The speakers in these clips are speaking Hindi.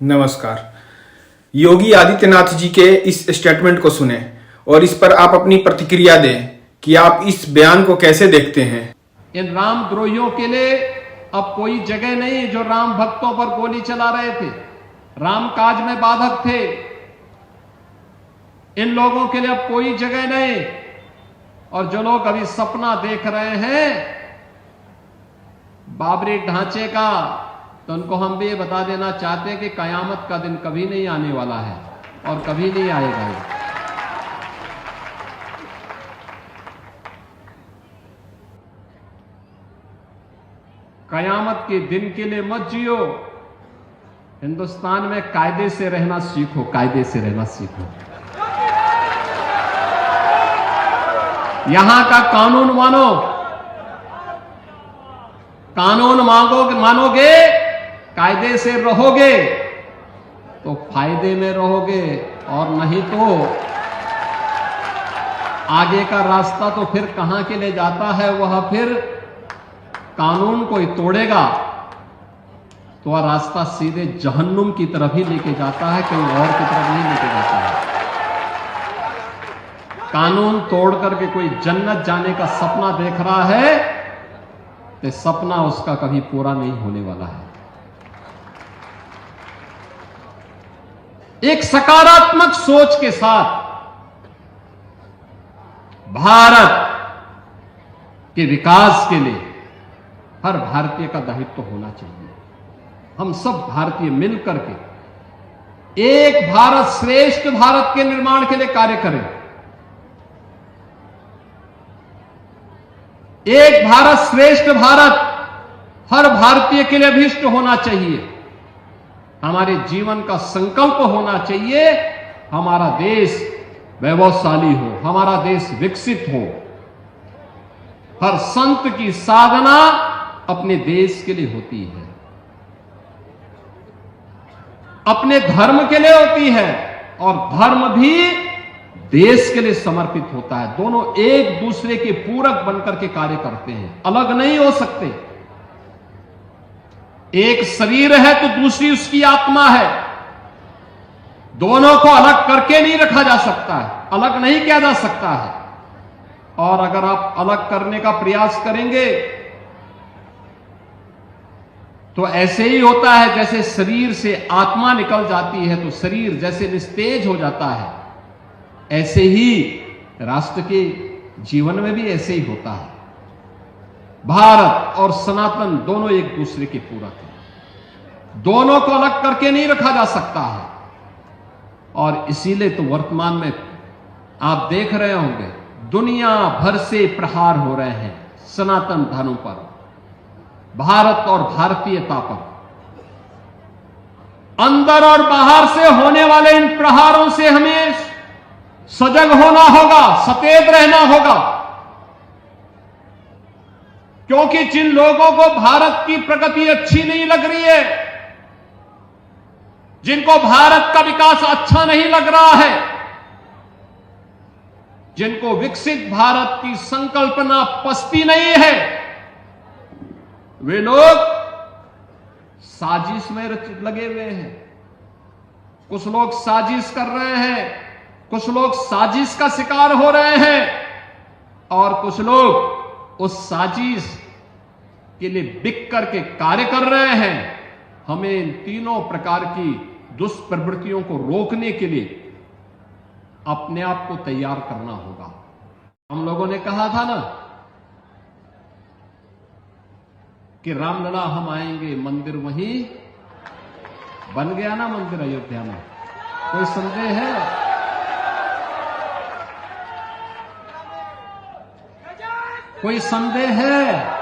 नमस्कार। योगी आदित्यनाथ जी के इस स्टेटमेंट को सुने और इस पर आप अपनी प्रतिक्रिया दें कि आप इस बयान को कैसे देखते हैं। इन राम द्रोहियों के लिए अब कोई जगह नहीं जो राम भक्तों पर गोली चला रहे थे, राम काज में बाधक थे। इन लोगों के लिए अब कोई जगह नहीं। और जो लोग अभी सपना देख रहे हैं बाबरी ढांचे का, तो उनको हम भी ये बता देना चाहते हैं कि कयामत का दिन कभी नहीं आने वाला है और कभी नहीं आएगा। कयामत के दिन के लिए मत जियो। हिंदुस्तान में कायदे से रहना सीखो, कायदे से रहना सीखो। यहां का कानून मानो, कानून मानोगे, कायदे से रहोगे तो फायदे में रहोगे, और नहीं तो आगे का रास्ता तो फिर कहां के लिए जाता है, वह फिर कानून कोई तोड़ेगा तो वह रास्ता सीधे जहन्नुम की तरफ ही लेके जाता है, कहीं और की तरफ नहीं लेके जाता है। कानून तोड़ करके कोई जन्नत जाने का सपना देख रहा है तो सपना उसका कभी पूरा नहीं होने वाला है। एक सकारात्मक सोच के साथ भारत के विकास के लिए हर भारतीय का दायित्व होना चाहिए। हम सब भारतीय मिलकर के एक भारत श्रेष्ठ भारत के निर्माण के लिए कार्य करें। एक भारत श्रेष्ठ भारत हर भारतीय के लिए अभीष्ट होना चाहिए। हमारे जीवन का संकल्प होना चाहिए, हमारा देश वैभवशाली हो, हमारा देश विकसित हो। हर संत की साधना अपने देश के लिए होती है, अपने धर्म के लिए होती है, और धर्म भी देश के लिए समर्पित होता है। दोनों एक दूसरे के पूरक बनकर के कार्य करते हैं, अलग नहीं हो सकते। एक शरीर है तो दूसरी उसकी आत्मा है। दोनों को अलग करके नहीं रखा जा सकता है, अलग नहीं किया जा सकता है। और अगर आप अलग करने का प्रयास करेंगे तो ऐसे ही होता है जैसे शरीर से आत्मा निकल जाती है तो शरीर जैसे निस्तेज हो जाता है, ऐसे ही राष्ट्र के जीवन में भी ऐसे ही होता है। भारत और सनातन दोनों एक दूसरे के पूरक हैं, दोनों को अलग करके नहीं रखा जा सकता है। और इसीलिए तो वर्तमान में आप देख रहे होंगे दुनिया भर से प्रहार हो रहे हैं सनातन धर्म पर, भारत और भारतीयता पर। अंदर और बाहर से होने वाले इन प्रहारों से हमें सजग होना होगा, सचेत रहना होगा। क्योंकि जिन लोगों को भारत की प्रगति अच्छी नहीं लग रही है, जिनको भारत का विकास अच्छा नहीं लग रहा है, जिनको विकसित भारत की संकल्पना पसती नहीं है, वे लोग साजिश में लगे हुए हैं। कुछ लोग साजिश कर रहे हैं, कुछ लोग साजिश का शिकार हो रहे हैं, और कुछ लोग उस साजिश के लिए बिक करके कार्य कर रहे हैं। हमें इन तीनों प्रकार की दुष्प्रवृत्तियों को रोकने के लिए अपने आप को तैयार करना होगा। हम लोगों ने कहा था ना कि रामलला हम आएंगे, मंदिर वहीं बन गया ना, मंदिर अयोध्या में। कोई संदेह है? कोई संदेह है?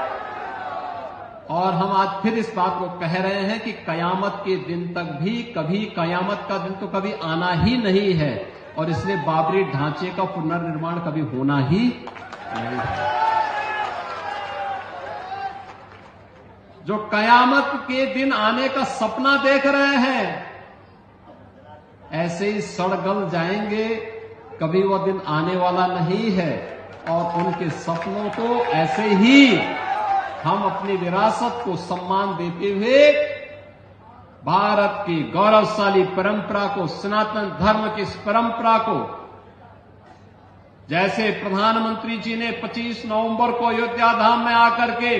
और हम आज फिर इस बात को कह रहे हैं कि कयामत के दिन तक भी कभी कयामत का दिन तो कभी आना ही नहीं है, और इसलिए बाबरी ढांचे का पुनर्निर्माण कभी होना ही नहीं है। जो कयामत के दिन आने का सपना देख रहे हैं ऐसे ही सड़गल जाएंगे, कभी वह दिन आने वाला नहीं है। और उनके सपनों को ऐसे ही हम अपनी विरासत को सम्मान देते हुए भारत की गौरवशाली परंपरा को, सनातन धर्म की इस परंपरा को, जैसे प्रधानमंत्री जी ने 25 नवंबर को अयोध्या धाम में आकर के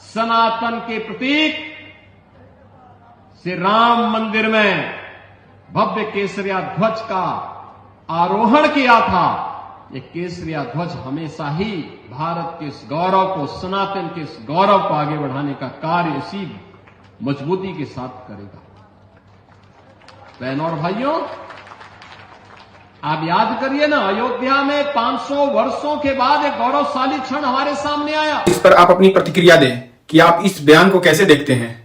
सनातन के प्रतीक श्री राम मंदिर में भव्य केसरिया ध्वज का आरोहण किया था, ये केसरिया ध्वज हमेशा ही भारत के इस गौरव को, सनातन के इस गौरव को आगे बढ़ाने का कार्य इसी मजबूती के साथ करेगा। बहनों और भाइयों, आप याद करिए ना, अयोध्या में 500 वर्षों के बाद एक गौरवशाली क्षण हमारे सामने आया। इस पर आप अपनी प्रतिक्रिया दें कि आप इस बयान को कैसे देखते हैं।